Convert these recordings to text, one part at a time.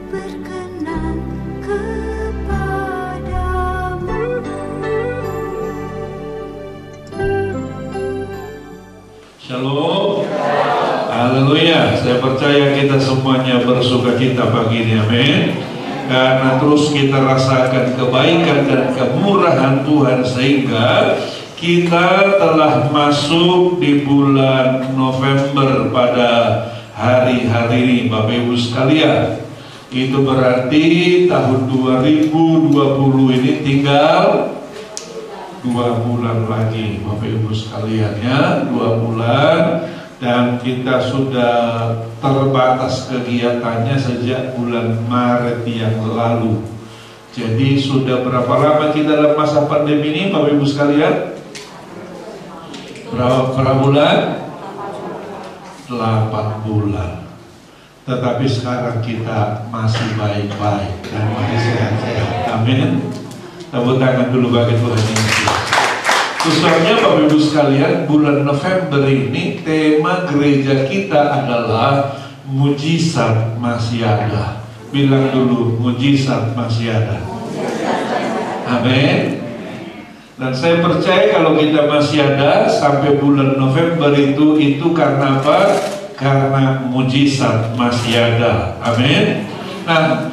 berkenan kepadamu. Shalom. Haleluya. Saya percaya kita semuanya bersukacita pagi ini, amin. Karena terus kita rasakan kebaikan dan kemurahan Tuhan, sehingga kita telah masuk di bulan November pada hari-hari ini, Bapak Ibu sekalian. Itu berarti tahun 2020 ini tinggal 2 bulan lagi, Bapak Ibu sekalian, ya, 2 bulan. Dan kita sudah terbatas kegiatannya sejak bulan Maret yang lalu. Jadi sudah berapa lama kita dalam masa pandemi ini, Bapak Ibu sekalian? Berapa bulan? 8 bulan. Tetapi sekarang kita masih baik-baik dan masih sehat-sehat. Amin. Tepuk tangan dulu bagi Tuhan Yesus. Khususnya Bapak Ibu sekalian, bulan November ini tema gereja kita adalah mujizat masih ada. Bilang dulu, mujizat masih ada. Amin. Dan saya percaya kalau kita masih ada sampai bulan November itu karena apa? Karena mujizat masih ada. Amin. Nah,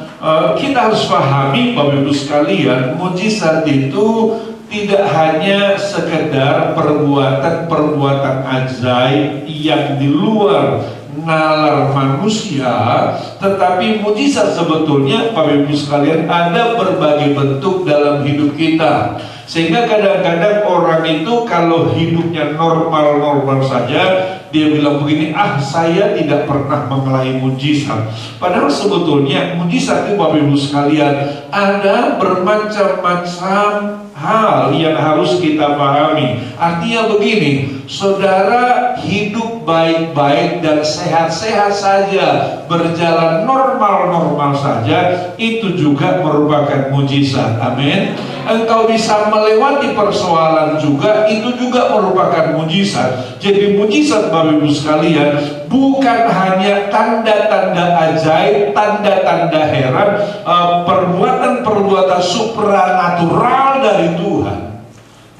kita harus pahami Bapak Ibu sekalian, mujizat itu tidak hanya sekedar perbuatan ajaib yang di luar nalar manusia, tetapi mujizat sebetulnya Bapak Ibu sekalian ada berbagai bentuk dalam hidup kita. Sehingga kadang-kadang orang itu kalau hidupnya normal-normal saja, dia bilang begini, saya tidak pernah mengalami mujizat. Padahal sebetulnya mujizat itu Bapak Ibu sekalian ada bermacam-macam hal yang harus kita pahami. Artinya begini, saudara hidup baik-baik dan sehat-sehat saja, berjalan normal-normal saja, itu juga merupakan mujizat. Amin. Engkau bisa melewati persoalan juga, itu juga merupakan mujizat. Jadi mujizat Bapak Ibu sekalian bukan hanya tanda-tanda ajaib, tanda-tanda heran, perbuatan-perbuatan supranatural dari Tuhan,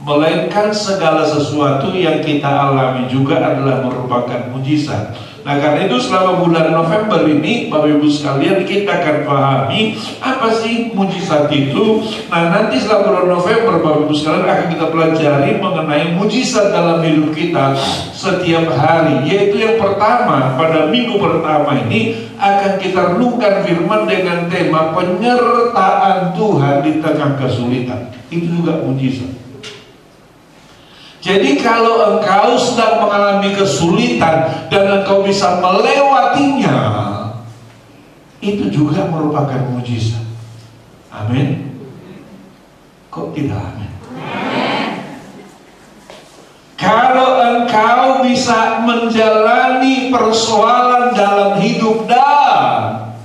melainkan segala sesuatu yang kita alami juga adalah merupakan mujizat. Nah, karena itu selama bulan November ini Bapak Ibu sekalian kita akan pahami apa sih mujizat itu. Nah, nanti setelah bulan November Bapak Ibu sekalian akan kita pelajari mengenai mujizat dalam hidup kita setiap hari. Yaitu yang pertama, pada minggu pertama ini akan kita renungkan firman dengan tema penyertaan Tuhan di tengah kesulitan. Itu juga mujizat. Jadi kalau engkau sedang mengalami kesulitan dan engkau bisa melewatinya, itu juga merupakan mujizat. Amin. Kok tidak amin? Kalau engkau bisa menjalani persoalan dalam hidup dan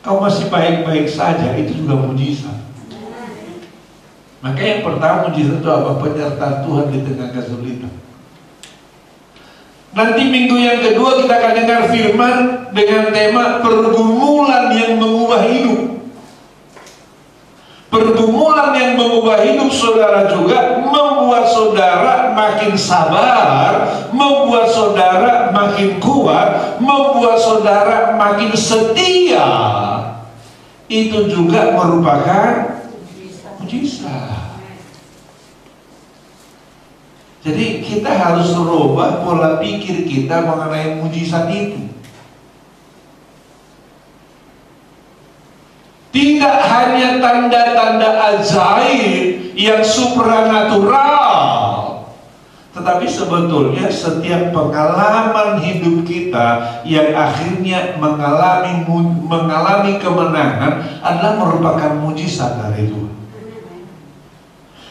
kau masih baik-baik saja, itu juga mujizat. Maka yang pertama mujizat itu apa? Penyertaan Tuhan di tengah kesulitan. Nanti minggu yang kedua kita akan dengar firman dengan tema pergumulan yang mengubah hidup. Pergumulan yang mengubah hidup saudara juga membuat saudara makin sabar, membuat saudara makin kuat, membuat saudara makin setia. Itu juga merupakan mujizat. Jadi kita harus merubah pola pikir kita mengenai mujizat itu. Tidak hanya tanda-tanda ajaib yang supranatural, tetapi sebetulnya setiap pengalaman hidup kita yang akhirnya mengalami kemenangan adalah merupakan mujizat dari Tuhan.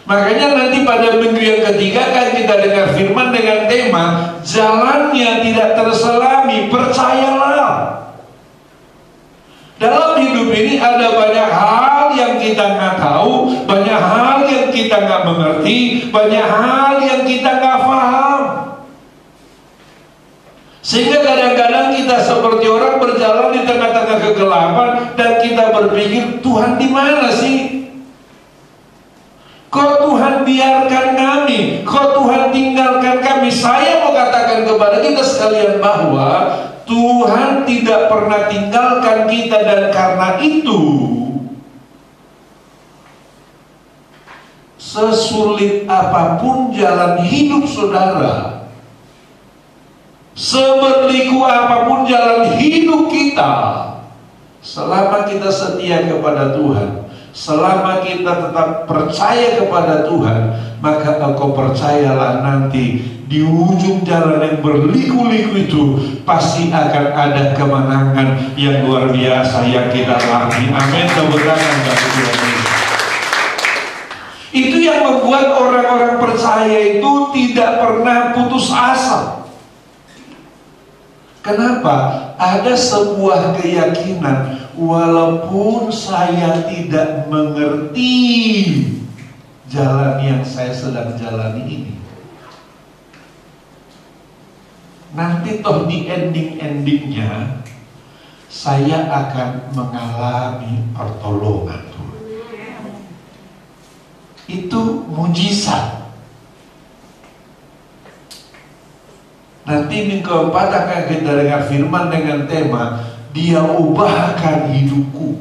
Makanya nanti pada minggu yang ketiga kan kita dengar firman dengan tema jalannya tidak terselami, percayalah. Dalam hidup ini ada banyak hal yang kita nggak tahu, banyak hal yang kita nggak mengerti, banyak hal yang kita nggak paham. Sehingga kadang-kadang kadang-kadang kita seperti orang berjalan di tengah-tengah kegelapan dan kita berpikir, Tuhan di mana sih? Kok Tuhan biarkan kami? Kok Tuhan tinggalkan kami? Saya mau katakan kepada kita sekalian bahwa Tuhan tidak pernah tinggalkan kita, dan karena itu sesulit apapun jalan hidup saudara, seberliku apapun jalan hidup kita, selama kita setia kepada Tuhan, selama kita tetap percaya kepada Tuhan, maka engkau percayalah nanti di ujung jalan yang berliku-liku itu pasti akan ada kemenangan yang luar biasa yang kita alami. Amin. Tepuk tangan bagi Tuhan. Itu yang membuat orang-orang percaya itu tidak pernah putus asa. Kenapa? Ada sebuah keyakinan, walaupun saya tidak mengerti jalan yang saya sedang jalani ini, nanti toh di ending-endingnya saya akan mengalami pertolongan Tuhan. Itu mujizat. Nanti minggu keempat akan kita dengar firman dengan tema, Dia ubahkan hidupku.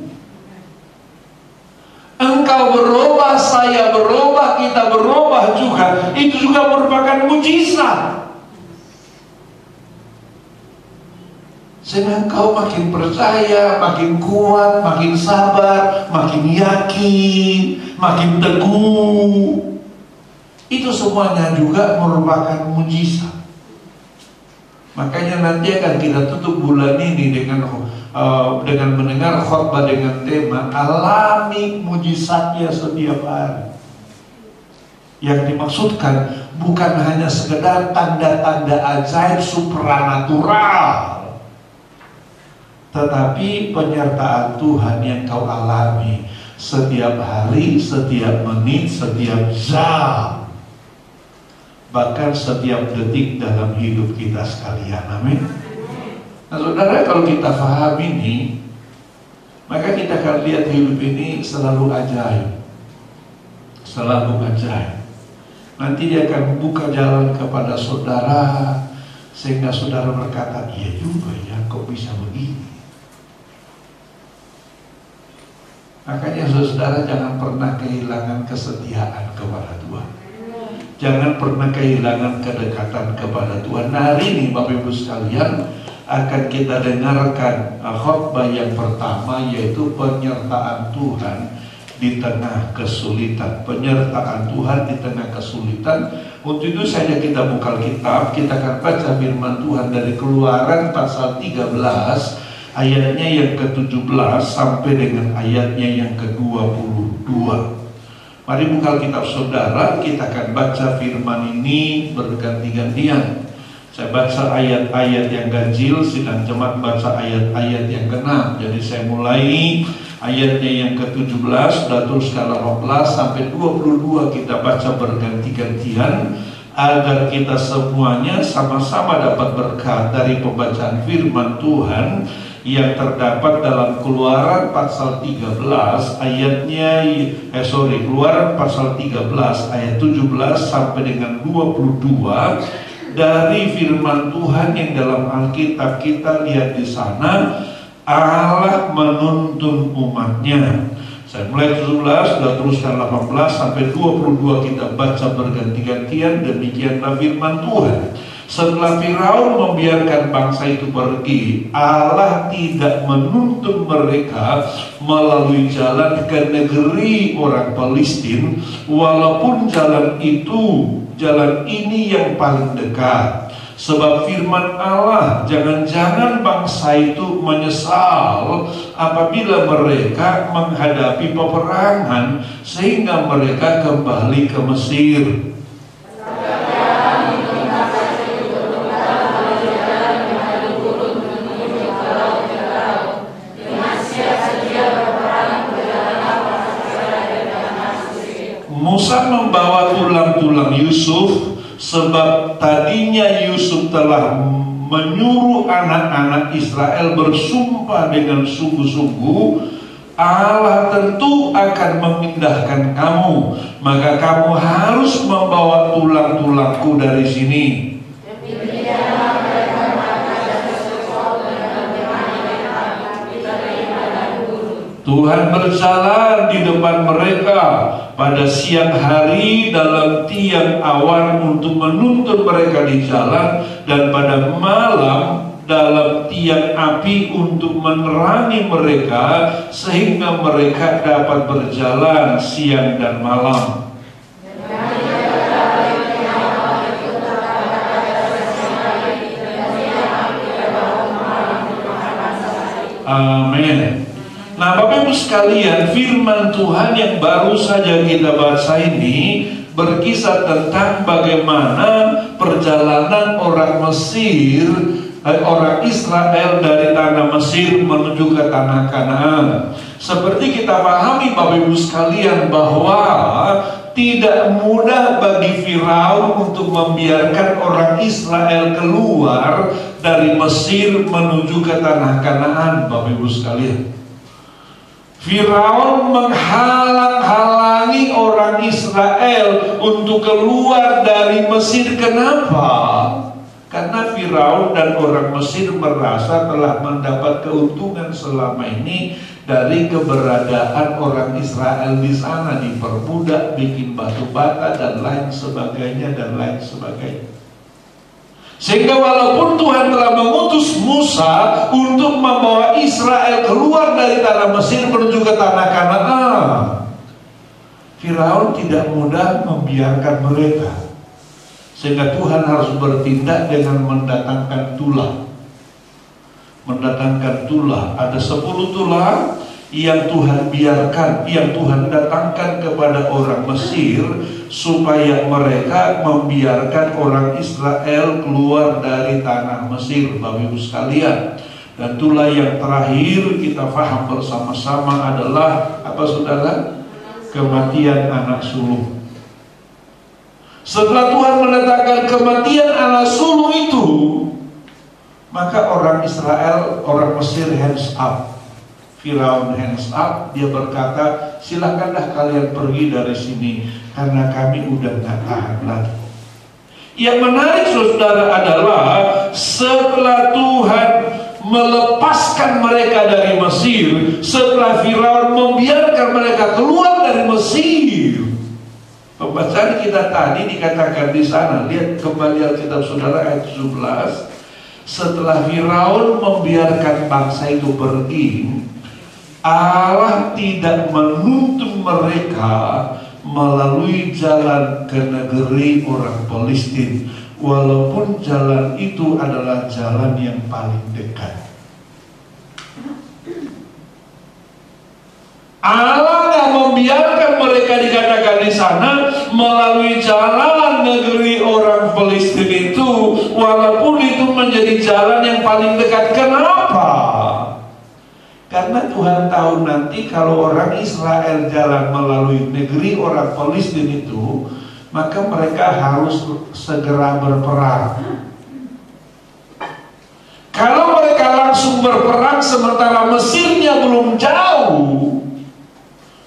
Engkau berubah, saya berubah, kita berubah juga. Itu juga merupakan mujizat. Sehingga engkau makin percaya, makin kuat, makin sabar, makin yakin, makin teguh. Itu semuanya juga merupakan mujizat. Makanya nanti akan kita tutup bulan ini dengan mendengar khotbah dengan tema alami mujizatnya setiap hari. Yang dimaksudkan bukan hanya sekedar tanda-tanda ajaib supranatural, tetapi penyertaan Tuhan yang kau alami setiap hari, setiap menit, setiap jam, bahkan setiap detik dalam hidup kita sekalian. Amin. Nah saudara, kalau kita paham ini, maka kita akan lihat hidup ini selalu ajaib. Selalu ajaib. Nanti dia akan membuka jalan kepada saudara, sehingga saudara berkata, iya juga ya, kok bisa begini. Makanya saudara jangan pernah kehilangan kesetiaan kepada Tuhan. Jangan pernah kehilangan kedekatan kepada Tuhan. Nah, hari ini Bapak Ibu sekalian akan kita dengarkan khotbah yang pertama, yaitu penyertaan Tuhan di tengah kesulitan. Penyertaan Tuhan di tengah kesulitan. Untuk itu saja kita buka Alkitab. Kita akan baca firman Tuhan dari Keluaran pasal 13 ayatnya yang ke-17 sampai dengan ayatnya yang ke-22. Mari buka Alkitab saudara, kita akan baca firman ini berganti-gantian. Saya baca ayat-ayat yang ganjil, sedang jemaat baca ayat-ayat yang genap. Jadi saya mulai ayatnya yang ke-17 dan terus ke 18 sampai 22 kita baca berganti-gantian, agar kita semuanya sama-sama dapat berkat dari pembacaan firman Tuhan yang terdapat dalam Keluaran pasal 13 ayatnya Keluaran pasal 13 ayat 17 sampai dengan 22. Dari firman Tuhan yang dalam Alkitab kita lihat di sana, Allah menuntun umatnya. Saya mulai 17 dan teruskan 18 sampai 22 kita baca berganti-gantian. Demikianlah firman Tuhan. Setelah Firaun membiarkan bangsa itu pergi, Allah tidak menuntun mereka melalui jalan ke negeri orang Palestina, walaupun jalan ini yang paling dekat. Sebab firman Allah, jangan-jangan bangsa itu menyesal apabila mereka menghadapi peperangan sehingga mereka kembali ke Mesir. Musa membawa tulang-tulang Yusuf, sebab tadinya Yusuf telah menyuruh anak-anak Israel bersumpah dengan sungguh-sungguh, Allah tentu akan memindahkan kamu, maka kamu harus membawa tulang-tulangku dari sini. Tuhan berjalan di depan mereka pada siang hari dalam tiang awan untuk menuntun mereka di jalan, dan pada malam dalam tiang api untuk menerangi mereka, sehingga mereka dapat berjalan siang dan malam. Amin. Nah, Bapak Ibu sekalian, firman Tuhan yang baru saja kita baca ini berkisah tentang bagaimana perjalanan orang Mesir, orang Israel dari tanah Mesir menuju ke tanah Kanaan. Seperti kita pahami Bapak Ibu sekalian bahwa tidak mudah bagi Firaun untuk membiarkan orang Israel keluar dari Mesir menuju ke tanah Kanaan, Bapak Ibu sekalian. Firaun menghalang-halangi orang Israel untuk keluar dari Mesir. Kenapa? Karena Firaun dan orang Mesir merasa telah mendapat keuntungan selama ini dari keberadaan orang Israel di sana, diperbudak, bikin batu bata dan lain sebagainya dan lain sebagainya. Sehingga walaupun Tuhan telah mengutus Musa untuk membawa Israel keluar dari tanah Mesir menuju ke tanah Kanaan, Firaun tidak mudah membiarkan mereka. Sehingga Tuhan harus bertindak dengan mendatangkan tulah. Mendatangkan tulah. Ada 10 tulah yang Tuhan biarkan, yang Tuhan datangkan kepada orang Mesir, supaya mereka membiarkan orang Israel keluar dari tanah Mesir, Bapak Ibu sekalian. Dan tulah yang terakhir kita paham bersama-sama adalah apa, saudara? Kematian anak sulung. Setelah Tuhan mendatangkan kematian anak sulung itu, maka orang Israel, orang Mesir hands up. Firaun hands up, dia berkata, silakanlah kalian pergi dari sini, karena kami udah gak tahan lagi. Yang menarik saudara adalah setelah Tuhan melepaskan mereka dari Mesir, setelah Firaun membiarkan mereka keluar dari Mesir, pembacaan kita tadi dikatakan di sana, lihat kembali Alkitab saudara ayat 17. Setelah Firaun membiarkan bangsa itu pergi, Allah tidak menuntun mereka melalui jalan ke negeri orang Palestina, walaupun jalan itu adalah jalan yang paling dekat. Allah tidak membiarkan mereka dikatakan di sana melalui jalan negeri orang Palestina itu, walaupun itu menjadi jalan yang paling dekat. Kenapa? Karena Tuhan tahu nanti kalau orang Israel jalan melalui negeri orang Palestina itu, maka mereka harus segera berperang. Kalau mereka langsung berperang sementara Mesirnya belum jauh,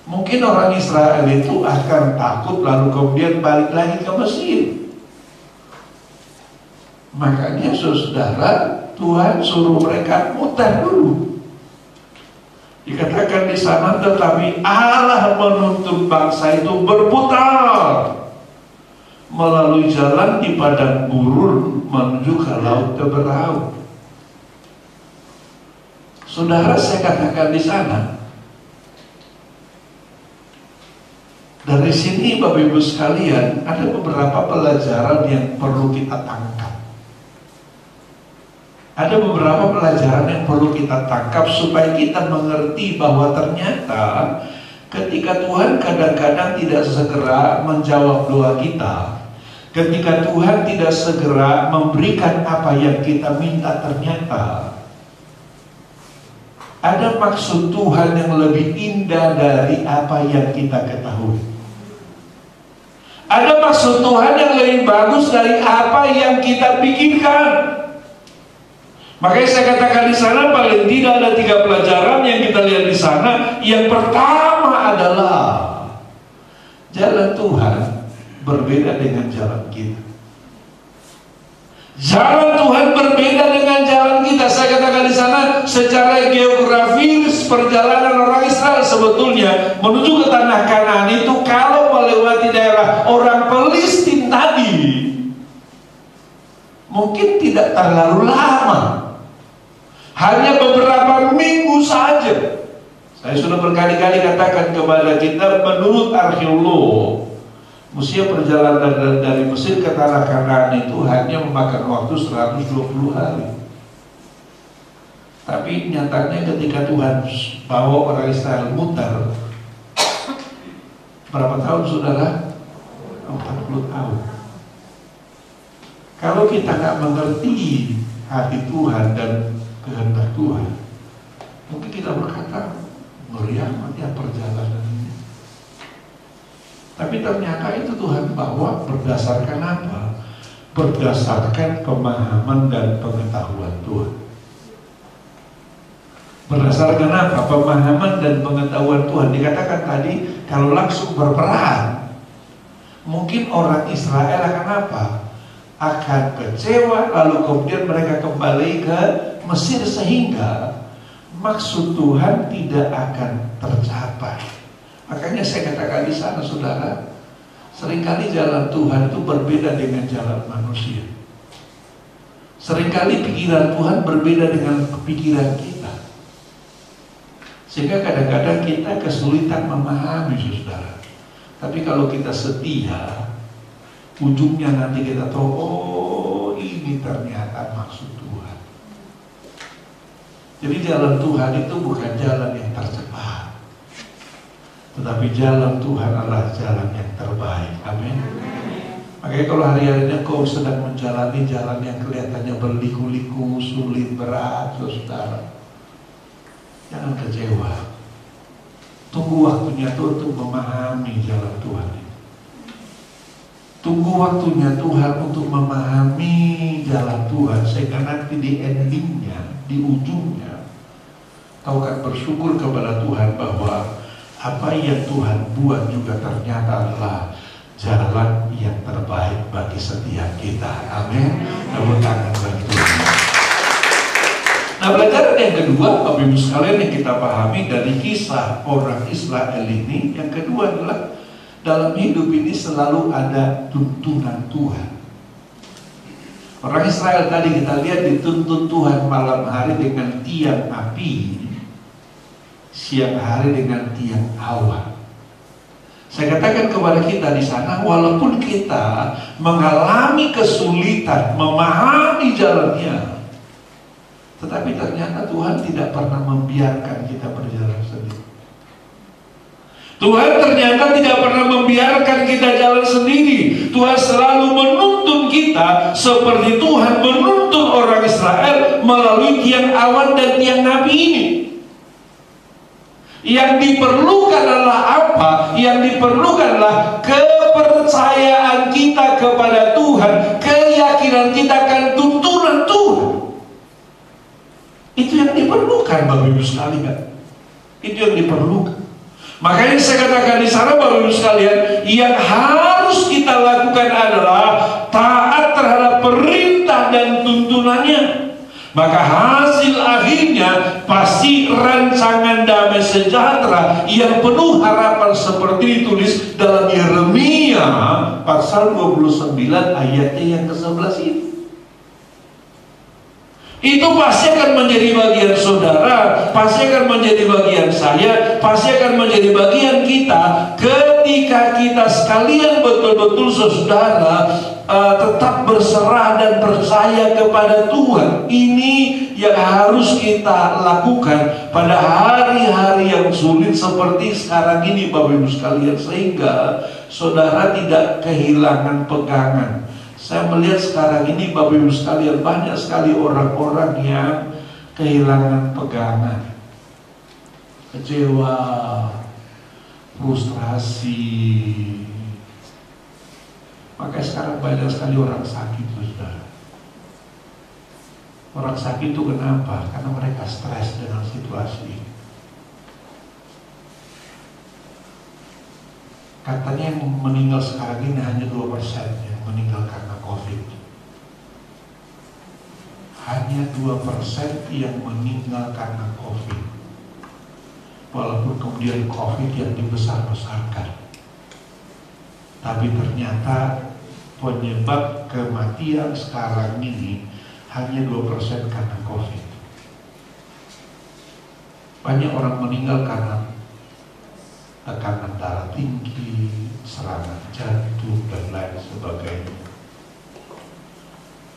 mungkin orang Israel itu akan takut lalu kemudian balik lagi ke Mesir. Makanya saudara, Tuhan suruh mereka muter dulu. Dikatakan di sana, tetapi Allah menuntun bangsa itu berputar melalui jalan di padang gurun menuju ke laut Teberau. Saudara, saya katakan di sana, dari sini Bapak Ibu sekalian, ada beberapa pelajaran yang perlu kita tangkap. Ada beberapa pelajaran yang perlu kita tangkap supaya kita mengerti bahwa ternyata ketika Tuhan kadang-kadang tidak segera menjawab doa kita, ketika Tuhan tidak segera memberikan apa yang kita minta, ternyata ada maksud Tuhan yang lebih indah dari apa yang kita ketahui. Ada maksud Tuhan yang lebih bagus dari apa yang kita pikirkan. Makanya saya katakan di sana paling tidak ada 3 pelajaran yang kita lihat di sana. Yang pertama adalah jalan Tuhan berbeda dengan jalan kita. Jalan Tuhan berbeda dengan jalan kita. Saya katakan di sana, secara geografis perjalanan orang Israel sebetulnya menuju ke tanah Kanaan itu kalau melewati daerah orang Palestina tadi mungkin tidak terlalu lama, hanya beberapa minggu saja. Saya sudah berkali-kali katakan kepada kita, menurut arkeolog, usia perjalanan dari Mesir ke tanah Kanaan itu hanya memakan waktu 120 hari. Tapi nyatanya ketika Tuhan bawa orang Israel mutar, berapa tahun saudara? 40 tahun. Kalau kita nggak mengerti hati Tuhan dan kehendak Tuhan, mungkin kita berkata, ngeri amat ya perjalanan ini. Tapi ternyata itu Tuhan bawa berdasarkan apa? Berdasarkan pemahaman dan pengetahuan Tuhan. Berdasarkan apa? Pemahaman dan pengetahuan Tuhan. Dikatakan tadi, kalau langsung berperang, mungkin orang Israel akan apa? Akan kecewa, lalu kemudian mereka kembali ke Mesir, sehingga maksud Tuhan tidak akan tercapai. Makanya saya katakan di sana, saudara, seringkali jalan Tuhan itu berbeda dengan jalan manusia. Seringkali pikiran Tuhan berbeda dengan pikiran kita, sehingga kadang-kadang kita kesulitan memahami, saudara. Tapi kalau kita setia, ujungnya nanti kita tahu, oh ini ternyata maksud Tuhan. Jadi jalan Tuhan itu bukan jalan yang tercepat, tetapi jalan Tuhan adalah jalan yang terbaik. Amin. Makanya kalau hari-harinya kau sedang menjalani jalan yang kelihatannya berliku-liku, sulit, berat, saudara, jangan kecewa. Tunggu waktunya Tuhan untuk memahami jalan Tuhan. Tunggu waktunya Tuhan untuk memahami jalan Tuhan, sehingga nanti di endingnya, di ujungnya, kau akan bersyukur kepada Tuhan bahwa apa yang Tuhan buat juga ternyata adalah jalan yang terbaik bagi setiap kita. Amin. Tepuk tangan bagi Tuhan. Nah, pelajaran yang kedua, Bapak Ibu sekalian, yang kita pahami dari kisah orang Israel ini, yang kedua adalah dalam hidup ini selalu ada tuntunan Tuhan. Orang Israel tadi kita lihat dituntun Tuhan malam hari dengan tiang api, siang hari dengan tiang awan. Saya katakan kepada kita di sana, walaupun kita mengalami kesulitan memahami jalannya, tetapi ternyata Tuhan tidak pernah membiarkan kita berjalan sendiri. Tuhan ternyata tidak pernah membiarkan kita jalan sendiri. Tuhan selalu menuntun kita seperti Tuhan menuntun orang Israel melalui tiang awan dan tiang api ini. Yang diperlukan adalah apa? Yang diperlukan adalah kepercayaan kita kepada Tuhan, keyakinan kita akan tuntunan Tuhan. Itu yang diperlukan, Bapak Ibu sekalian. Itu yang diperlukan. Makanya saya katakan di sana, Bapak Ibu sekalian, yang harus kita lakukan adalah taat terhadap perintah dan tuntunannya. Maka hasil akhirnya pasti rancangan damai sejahtera yang penuh harapan seperti ditulis dalam Yeremia pasal 29 ayatnya yang ke-11 itu. Itu pasti akan menjadi bagian saudara, pasti akan menjadi bagian saya, pasti akan menjadi bagian kita ketika kita sekalian betul-betul saudara tetap berserah dan percaya kepada Tuhan. Ini yang harus kita lakukan pada hari-hari yang sulit seperti sekarang ini, Bapak Ibu sekalian, sehingga saudara tidak kehilangan pegangan. Saya melihat sekarang ini, Bapak Ibu sekalian, banyak sekali orang-orang yang kehilangan pegangan, kecewa, frustrasi. Maka sekarang banyak sekali orang sakit, saudara. Orang sakit itu kenapa? Karena mereka stres dengan situasi. Katanya yang meninggal sekarang ini hanya 2% yang meninggal karena COVID. Hanya 2% yang meninggal karena COVID. Walaupun kemudian COVID yang dibesar-besarkan, tapi ternyata penyebab kematian sekarang ini hanya 2% karena COVID. Banyak orang meninggal karena tekanan darah tinggi, serangan jantung, dan lain sebagainya.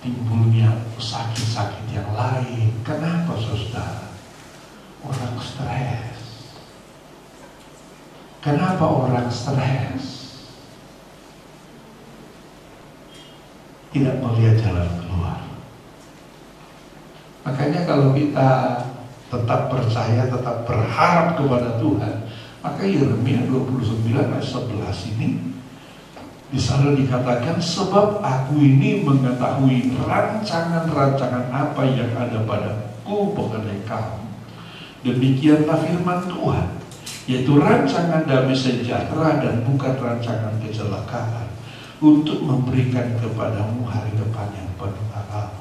Timbulnya sakit-sakit yang lain. Kenapa, saudara? Orang stres. Kenapa orang stres? Tidak melihat jalan keluar. Makanya kalau kita tetap percaya, tetap berharap kepada Tuhan, maka Yeremia 29 ayat 11 ini di sana dikatakan, sebab aku ini mengetahui rancangan-rancangan apa yang ada padaku mengenai kamu. Demikianlah firman Tuhan, yaitu rancangan damai sejahtera dan bukan rancangan kecelakaan, untuk memberikan kepadamu hari depan yang penuh harapan.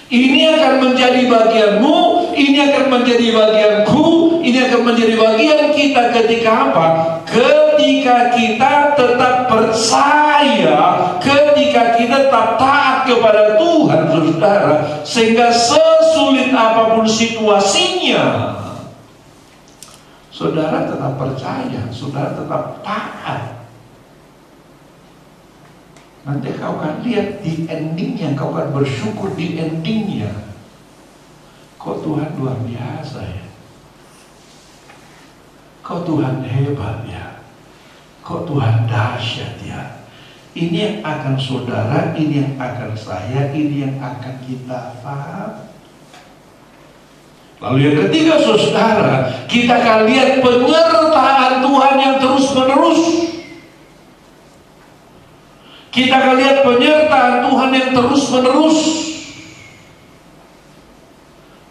Ini akan menjadi bagianmu, ini akan menjadi bagianku, ini akan menjadi bagian kita ketika apa? Ketika kita tetap percaya, ketika kita tetap taat kepada Tuhan, saudara, sehingga sesulit apapun situasinya, saudara tetap percaya, saudara tetap taat. Nanti kau akan lihat di endingnya, kau akan bersyukur di endingnya. Kok Tuhan luar biasa ya? Kok Tuhan hebat ya? Kok Tuhan dahsyat ya? Ini yang akan saudara, ini yang akan saya, ini yang akan kita paham. Lalu yang ketiga, saudara, kita akan lihat penyertaan Tuhan yang terus menerus. Kita akan lihat penyertaan Tuhan yang terus-menerus.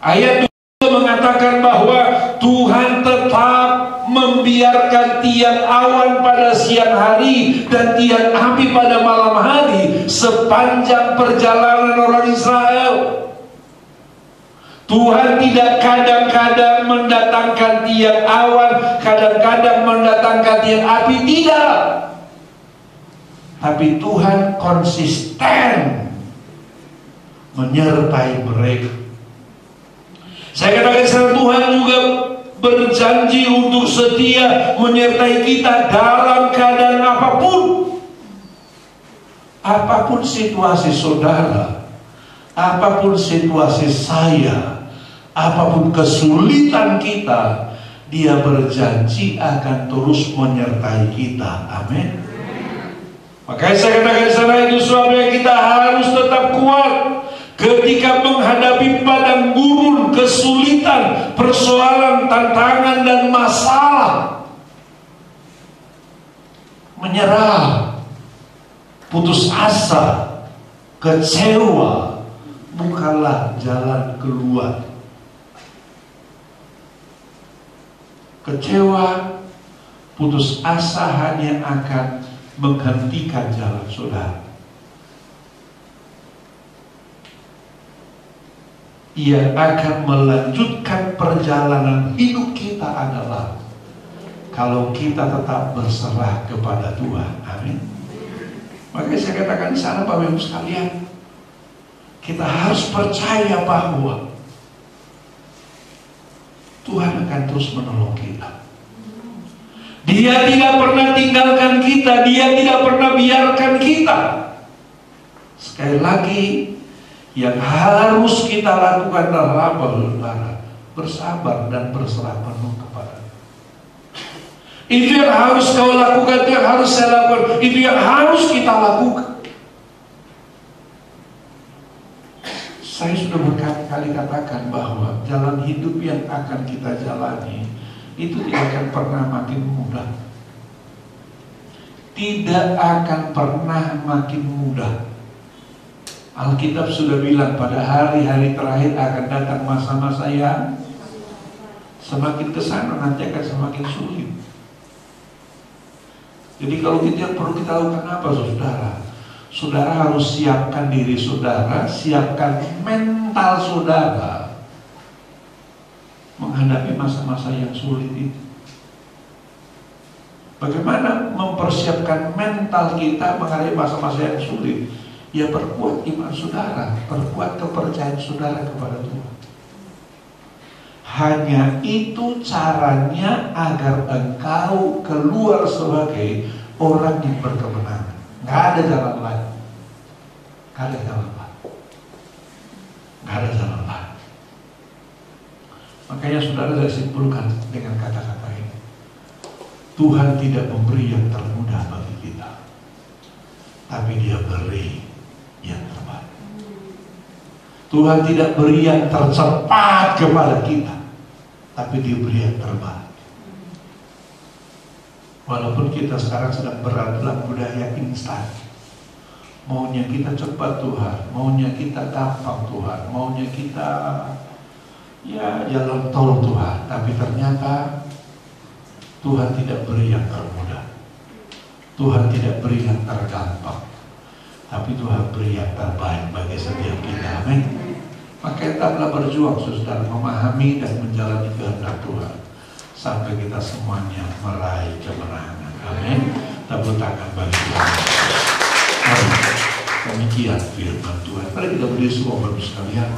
Ayat 2 mengatakan bahwa Tuhan tetap membiarkan tiang awan pada siang hari dan tiang api pada malam hari sepanjang perjalanan orang Israel. Tuhan tidak kadang-kadang mendatangkan tiang awan, kadang-kadang mendatangkan tiang api, tidak. Tapi Tuhan konsisten menyertai mereka. Saya katakan, Tuhan juga berjanji untuk setia menyertai kita dalam keadaan apapun. Apapun situasi saudara, apapun situasi saya, apapun kesulitan kita, Dia berjanji akan terus menyertai kita. Amin. Makanya saya katakan sana itu sebabnya kita harus tetap kuat ketika menghadapi padang gurun, kesulitan, persoalan, tantangan, dan masalah. Menyerah, putus asa, kecewa bukanlah jalan keluar. Kecewa, putus asa hanya akan menghentikan jalan saudara. Yang akan melanjutkan perjalanan hidup kita adalah kalau kita tetap berserah kepada Tuhan. Amin. Makanya saya katakan di sana, Bapak Ibu sekalian, kita harus percaya bahwa Tuhan akan terus menolong kita. Dia tidak pernah tinggalkan kita, Dia tidak pernah biarkan kita. Sekali lagi, yang harus kita lakukan adalah apa? Bersabar dan berserah penuh kepada-Nya. Itu yang harus kau lakukan, itu yang harus saya lakukan, itu yang harus kita lakukan. Saya sudah berkali-kali katakan bahwa jalan hidup yang akan kita jalani itu tidak akan pernah makin mudah. Tidak akan pernah makin mudah. Alkitab sudah bilang pada hari-hari terakhir akan datang masa-masa yang semakin kesana nanti akan semakin sulit. Jadi kalau kita perlu kita lakukan apa, saudara? Saudara harus siapkan diri saudara, siapkan mental saudara menghadapi masa-masa yang sulit itu. Bagaimana mempersiapkan mental kita menghadapi masa-masa yang sulit? Ya perkuat iman saudara, perkuat kepercayaan saudara kepada Tuhan. Hanya itu caranya agar engkau keluar sebagai orang yang berkemenangan. Gak ada jalan lain. Gak ada jalan lain. Gak ada jalan lain. Makanya saudara, saya simpulkan dengan kata-kata ini. Tuhan tidak memberi yang termudah bagi kita, tapi Dia beri yang terbaik. Tuhan tidak beri yang tercepat kepada kita, tapi Dia beri yang terbaik. Walaupun kita sekarang sedang berada dalam budaya instan, maunya kita cepat Tuhan, maunya kita gampang Tuhan, maunya kita ya jalan tol Tuhan, tapi ternyata Tuhan tidak beri yang termudah, Tuhan tidak beri yang tergampang, tapi Tuhan beri yang terbaik bagi setiap kita. Amin. Maka tetaplah berjuang saudara, memahami dan menjalani kehendak Tuhan sampai kita semuanya meraih kemenangan. Amin. Tepuk tangan bagi Tuhan. Amin. Demikian firman Tuhan. Mari kita berdiri semua Bapak sekalian.